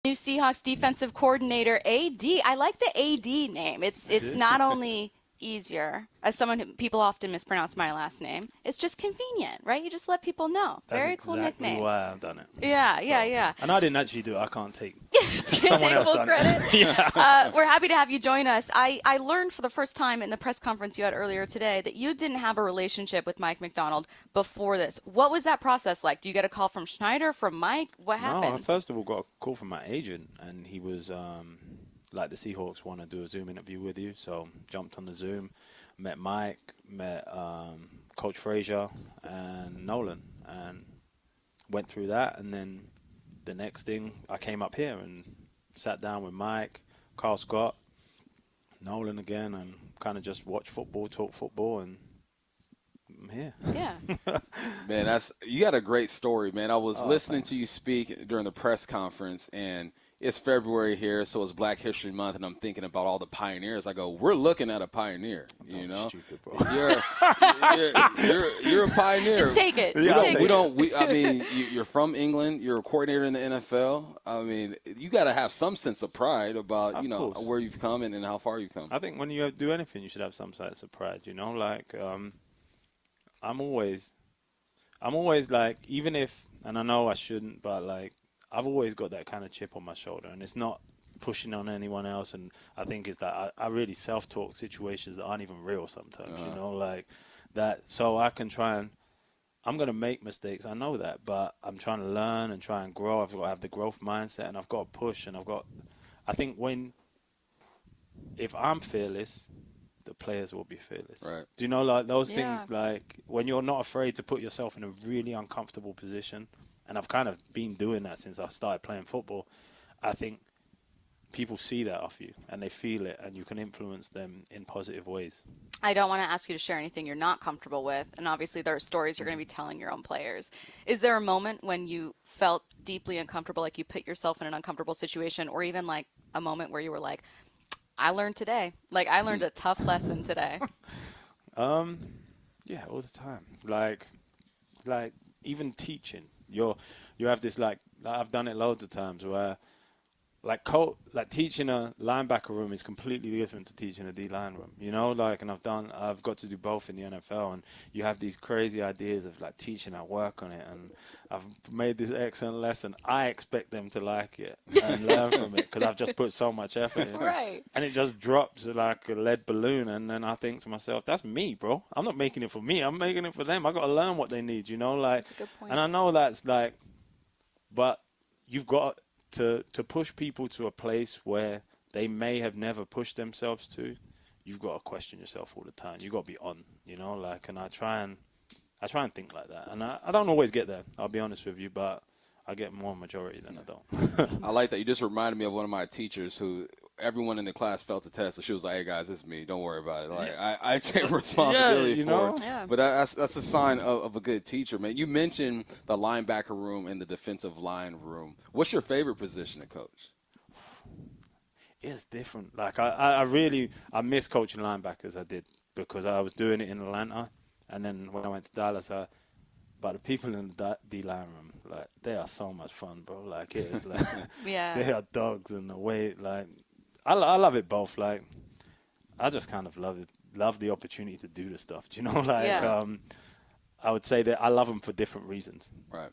New Seahawks defensive coordinator, AD. I like the AD name. It's not only easier, as someone who people often mispronounce my last name, it's just convenient, right? You just let people know. That's Very cool exactly nickname. why I've done it. Yeah. And I didn't actually do it. I can't take Can't take full credit. Yeah. We're happy to have you join us. I learned for the first time in the press conference you had earlier today that you didn't have a relationship with Mike McDonald before this. What was that process like? Do you get a call from Schneider, from Mike? What happened? No, I first of all got a call from my agent, and he was like, the Seahawks want to do a Zoom interview with you. So jumped on the Zoom, met Mike, met Coach Frazier and Nolan, and went through that. And then the next thing, I came up here and sat down with Mike, Carl Scott, Nolan again, and kind of just watch football, talk football, and I'm here. Yeah. Man, you got a great story, man. I was listening to you speak during the press conference, and it's February here, so it's Black History Month, and I'm thinking about all the pioneers. I go, we're looking at a pioneer, you know? Stupid, bro. You're a pioneer. Just take it. I mean, you're from England. You're a coordinator in the NFL. I mean, you got to have some sense of pride about, Of course. where you've come and how far you've come. I think when you do anything, you should have some sense of pride, you know? Like, I'm always like, even if, and I know I shouldn't, but like, I've always got that kind of chip on my shoulder, and it's not pushing on anyone else. And I think it's that I really self-talk situations that aren't even real sometimes, you know, like that. So I can try and, I'm going to make mistakes. I know that, but I'm trying to learn and try and grow. I've got to have the growth mindset, and I've got to push, and I think if I'm fearless, the players will be fearless. Right. Do you know, like those things, like when you're not afraid to put yourself in a really uncomfortable position, and I've kind of been doing that since I started playing football, I think people see that off you and they feel it, and you can influence them in positive ways. I don't want to ask you to share anything you're not comfortable with, and obviously there are stories you're going to be telling your own players. Is there a moment when you felt deeply uncomfortable, like you put yourself in an uncomfortable situation, or even like a moment where you were like, I learned today. Like, I learned a tough lesson today. Yeah, all the time. Like even teaching. You have this like I've done it loads of times where like teaching a linebacker room is completely different to teaching a D-line room, you know, like, and I've got to do both in the NFL, and you have these crazy ideas of like teaching, I work on it, and I've made this excellent lesson. I expect them to like it and learn from it because I've just put so much effort in. Right. And it just drops like a lead balloon, and then I think to myself, that's me, bro. I'm not making it for me. I'm making it for them. I got to learn what they need, you know, like, Good point. and I know that's like, but you've got to push people to a place where they may have never pushed themselves to. You've got to question yourself all the time. You've got to be on, you know, like, and I try and think like that. And I don't always get there, I'll be honest with you, but I get more majority than I don't. I like that. You just reminded me of one of my teachers who everyone in the class felt the test. So she was like, hey, guys, it's me. Don't worry about it. Like, I take responsibility for it. Yeah. But that's a sign of a good teacher, man. You mentioned the linebacker room and the defensive line room. What's your favorite position to coach? It's different. Like, I miss coaching linebackers. I did, because I was doing it in Atlanta. And then when I went to Dallas, but the people in the D-line room, like, they are so much fun, bro. Like, it is like, Yeah. they are dogs in the way, like, I love it both. Like, I just kind of love the opportunity to do the stuff. Do you know? Like, Yeah. I would say that I love them for different reasons. Right.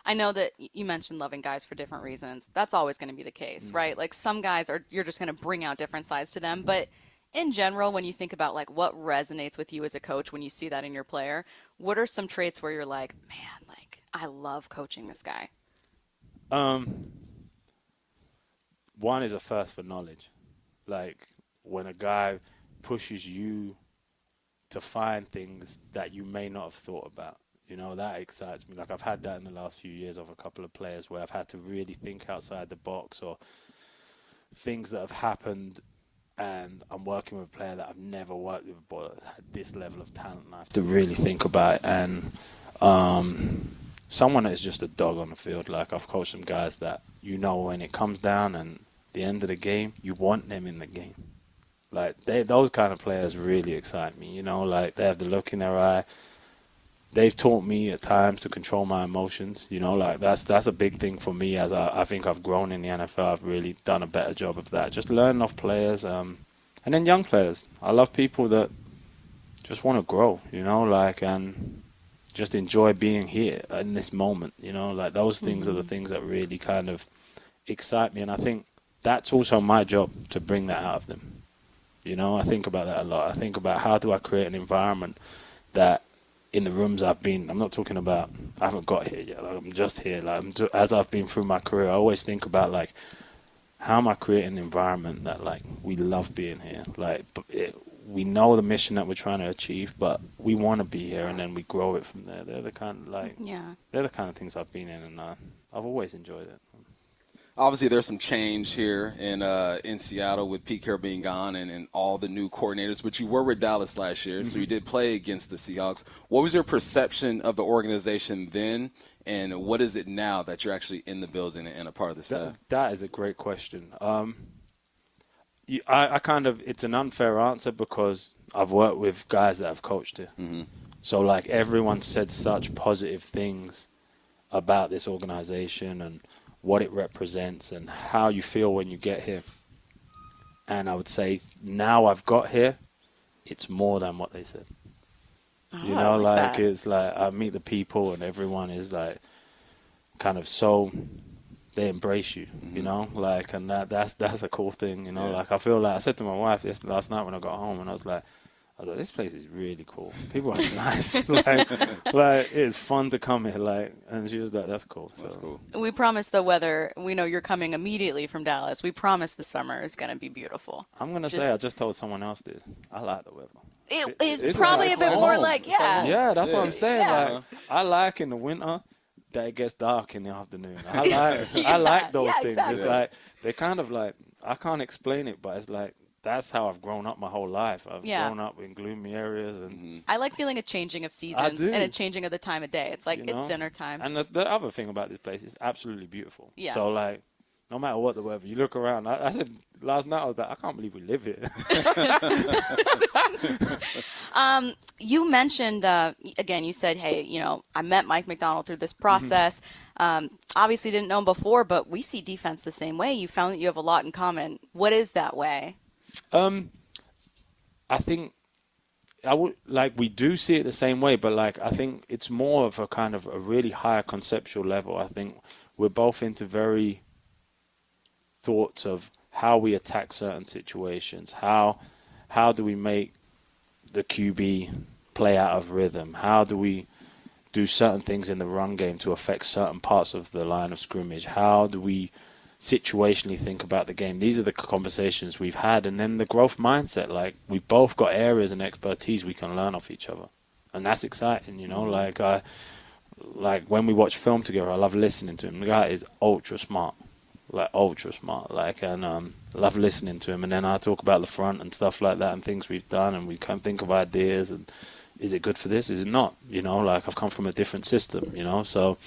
I know that you mentioned loving guys for different reasons. That's always going to be the case, right? Like, some guys you're just going to bring out different sides to them. But in general, when you think about like what resonates with you as a coach when you see that in your player, what are some traits where you're like, man, like, I love coaching this guy? One is a thirst for knowledge. Like, when a guy pushes you to find things that you may not have thought about, you know, that excites me. Like, I've had that in the last few years of a couple of players where I've had to really think outside the box, or things that have happened, and I'm working with a player that I've never worked with but had this level of talent, and I have to really think about it. And someone that is just a dog on the field. Like, I've coached some guys that, you know, when it comes down and the end of the game, you want them in the game. Like, those kind of players really excite me, you know, like, they have the look in their eye. they've taught me at times to control my emotions. You know, like that's a big thing for me. As I think I've grown in the NFL, I've really done a better job of that. Just learning off players, and then young players. I love people that just want to grow. You know, like and just enjoy being here in this moment. You know, like those things are the things that really kind of excite me, and I think that's also my job to bring that out of them. You know, I think about that a lot. I think about how do I create an environment that in the rooms I've been, I'm not talking about, I haven't got here yet, like, I'm just here. Like, as I've been through my career, I always think about, like, how am I creating an environment that, like, we love being here? Like, we know the mission that we're trying to achieve, but we want to be here, and then we grow it from there. They're the kind of, like, they're the kind of things I've been in, and I've always enjoyed it. Obviously, there's some change here in Seattle with Pete Carroll being gone and all the new coordinators. But you were with Dallas last year, so you did play against the Seahawks. What was your perception of the organization then, and what is it now that you're actually in the building and a part of the staff? That is a great question. I kind of, it's an unfair answer because I've worked with guys that have coached it. So, like, everyone said such positive things about this organization and what it represents and how you feel when you get here. And I would say now I've got here, it's more than what they said. You know, like it's like I meet the people and everyone is like kind of so, they embrace you, you know, like, and that's a cool thing, you know, like I feel like I said to my wife last night when I got home and I was like, this place is really cool. People are nice. like it's fun to come here. Like, and she was like, "That's cool." So. That's cool. We promise the weather. We know you're coming immediately from Dallas. We promise the summer is going to be beautiful. I'm gonna say I just told someone else this. I like the weather. It's probably a bit more like Yeah, that's what I'm saying. Yeah. Like I like in the winter that it gets dark in the afternoon. I like those things. Exactly. It's like they're kind of like I can't explain it, but it's like. That's how I've grown up my whole life. I've grown up in gloomy areas. And I like feeling a changing of seasons and a changing of the time of day. It's like it's dinner time. And the other thing about this place is absolutely beautiful. Yeah. So, like, no matter what the weather, you look around. I said last night, I was like, I can't believe we live here. You mentioned, again, you said, hey, you know, I met Mike McDonald through this process. Obviously didn't know him before, but we see defense the same way. You found that you have a lot in common. What is that way? I think we do see it the same way, but like I think it's more of a kind of a really higher conceptual level. I think we're both into very thoughts of how we attack certain situations. How do we make the QB play out of rhythm? How do we do certain things in the run game to affect certain parts of the line of scrimmage? How do we situationally think about the game? These are the conversations we've had, and then the growth mindset. Like we both got areas and expertise we can learn off each other, and that's exciting. You know, like when we watch film together, I love listening to him. The guy is ultra smart, and love listening to him. And then I talk about the front and stuff like that, and things we've done, and we can think of ideas. And is it good for this? Is it not? You know, like I've come from a different system. You know, so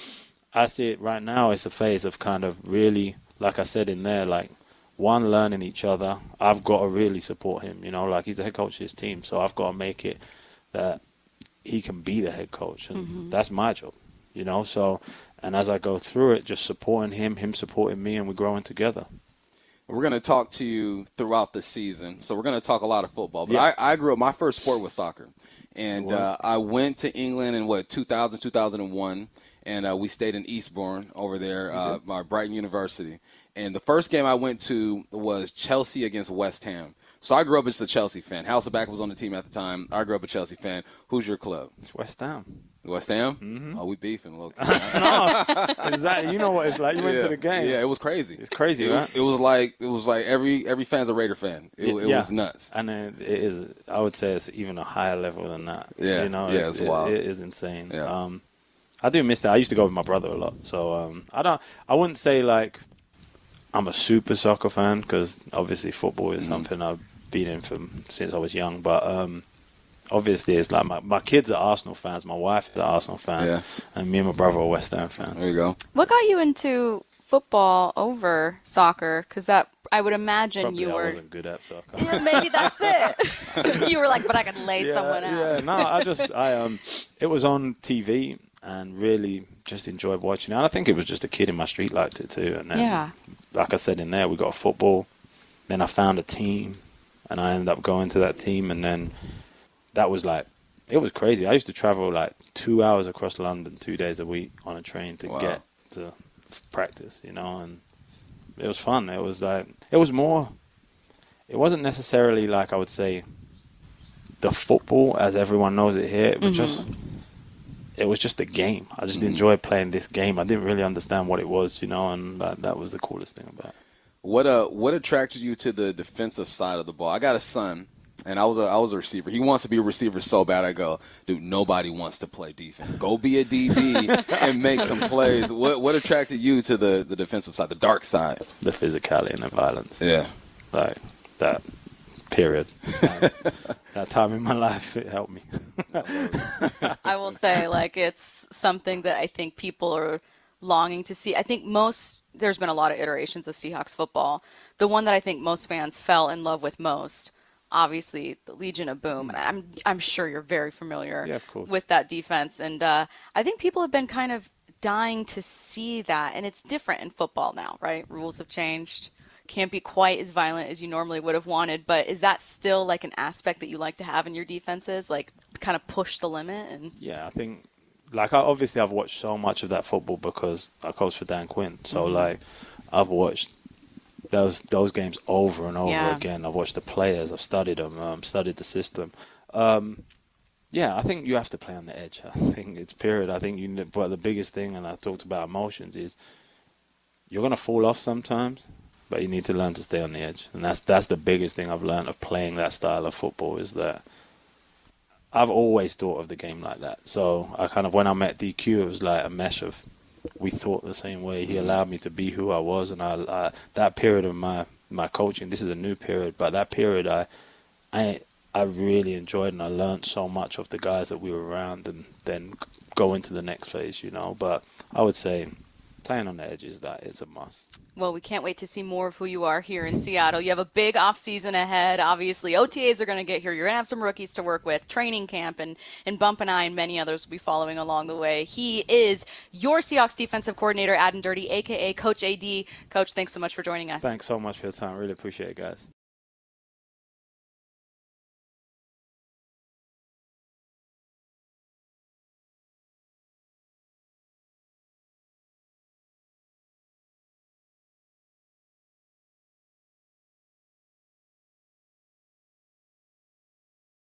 I see it right now. It's a phase of kind of really. Like I said in there, like, one, learning each other. I've got to really support him, you know, like he's the head coach of his team. So I've got to make it that he can be the head coach. And that's my job, you know. So, and as I go through it, just supporting him supporting me, and we're growing together. We're going to talk to you throughout the season. So we're going to talk a lot of football. But I grew up, my first sport was soccer. And I went to England in, 2001. And we stayed in Eastbourne over there, by Brighton University. And the first game I went to was Chelsea against West Ham. So I grew up as a Chelsea fan. Hasselback was on the team at the time. I grew up a Chelsea fan. Who's your club? It's West Ham. West Ham? Mm-hmm. Oh, we beefing a little. No, exactly. You know what it's like. You went to the game. Yeah, it was crazy. It's crazy, right? It was like every fan's a Raider fan. It was nuts. And it is. I would say it's even a higher level than that. Yeah, you know, it's wild. It is insane. Yeah. I do miss that. I used to go with my brother a lot. So I wouldn't say like I'm a super soccer fan because obviously football is something I've been in since I was young. But obviously it's like my kids are Arsenal fans. My wife is an Arsenal fan. Yeah. And me and my brother are West Ham fans. There you go. What got you into football over soccer? Because that, I would imagine Probably you I were. wasn't good at soccer. Yeah, maybe that's it. You were like, but I could lay someone out. Yeah, no, it was on TV and really just enjoyed watching it. And I think it was just a kid in my street liked it too. And then, like I said in there, we got a football. Then I found a team, and I ended up going to that team. And then that was like, it was crazy. I used to travel like 2 hours across London 2 days a week on a train to get to practice, you know, and it was fun. It was like, it wasn't necessarily like, I would say, the football as everyone knows it here. It was it was just a game. I just enjoyed playing this game. I didn't really understand what it was, you know, and that was the coolest thing about it. What attracted you to the defensive side of the ball? I got a son, and I was a receiver. He wants to be a receiver so bad. I go, dude, nobody wants to play defense. Go be a DB and make some plays. What attracted you to the defensive side, the dark side? The physicality and the violence. Yeah. Like that period. That time in my life, it helped me. I will say, like, it's something that I think people are longing to see. I think there's been a lot of iterations of Seahawks football. The one that I think most fans fell in love with most, obviously, the Legion of Boom. And I'm sure you're very familiar with that defense. And I think people have been kind of dying to see that. And it's different in football now, right? Rules have changed. Can't be quite as violent as you normally would have wanted. But is that still like an aspect that you like to have in your defenses, like kind of push the limit? And yeah, I think, like, obviously I've watched so much of that football because I coach for Dan Quinn. So, like, I've watched those games over and over again. I've watched the players. I've studied them, studied the system. Yeah, I think you have to play on the edge. I think it's period. I think but the biggest thing, and I talked about emotions, is you're going to fall off sometimes, but you need to learn to stay on the edge. And that's the biggest thing I've learned of playing that style of football, is that I've always thought of the game like that. So I kind of, when I met DQ, it was like a mesh of, we thought the same way. He allowed me to be who I was. And that period of my coaching, this is a new period, but that period I really enjoyed, and I learned so much of the guys that we were around, and then go into the next phase, you know. But I would say playing on the edges, that is a must. Well, we can't wait to see more of who you are here in Seattle. You have a big off season ahead. Obviously, OTAs are going to get here. You're going to have some rookies to work with, training camp, and Bump and I and many others will be following along the way. He is your Seahawks defensive coordinator, Aden Durde, a.k.a. Coach AD. Coach, thanks so much for joining us. Thanks so much for your time. Really appreciate it, guys.